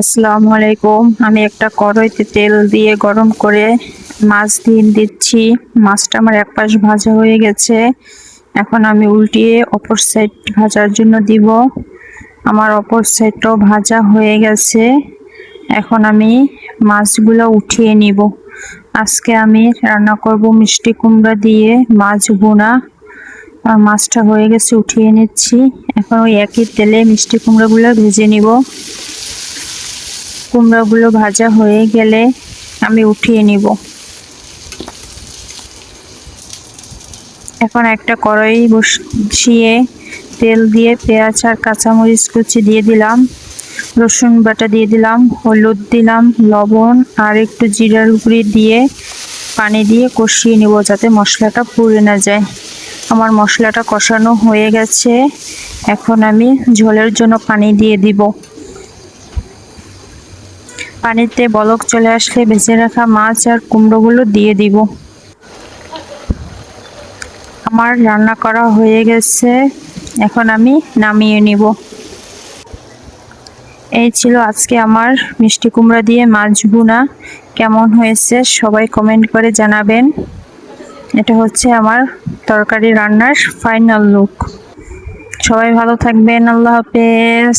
আসসালামু আলাইকুম। আমি একটা কড়াইতে তেল দিয়ে গরম করে মাছ দিয়ে দিচ্ছি। মাছটা আমার এক পাশ ভাজা হয়ে গেছে। এখন আমি উল্টিয়ে অপর সাইড ভাজার জন্য দিব। আমার অপর সাইডটাও ভাজা হয়ে গেছে। এখন আমি মাছগুলো উঠিয়ে নিব। আজকে আমি রান্না করব মিষ্টি কুমড়া দিয়ে মাছ ভুনা। আর মাছটা হয়ে গেছে, উঠিয়ে নিচ্ছি। এখন ওই একই তেলে মিষ্টি কুমড়াগুলো ভেজে নিব। কুমড়াগুলো ভাজা হয়ে গেলে আমি উঠিয়ে নিব। এখন একটা কড়াই বসিয়ে তেল দিয়ে পেঁয়াজ আর কাঁচামরিচ কুচি দিয়ে দিলাম, রসুন বাটা দিয়ে দিলাম, হলুদ দিলাম, লবণ আর একটু জিরার গুঁড়ি দিয়ে পানি দিয়ে কষিয়ে নিব যাতে মশলাটা পুড়ে না যায়। আমার মশলাটা কষানো হয়ে গেছে। এখন আমি ঝোলের জন্য পানি দিয়ে দিব। পানিতে বলক চলে আসলে ভেজে রাখা মাছ আর কুমড়োগুলো দিয়ে দিব। আমার রান্না করা হয়ে গেছে, এখন আমি নামিয়ে নিব। এই ছিল আজকে আমার মিষ্টি কুমড়া দিয়ে মাছ ভুনা। কেমন হয়েছে সবাই কমেন্ট করে জানাবেন। এটা হচ্ছে আমার তরকারি রান্নার ফাইনাল লুক। সবাই ভালো থাকবেন। আল্লাহ হাফেজ।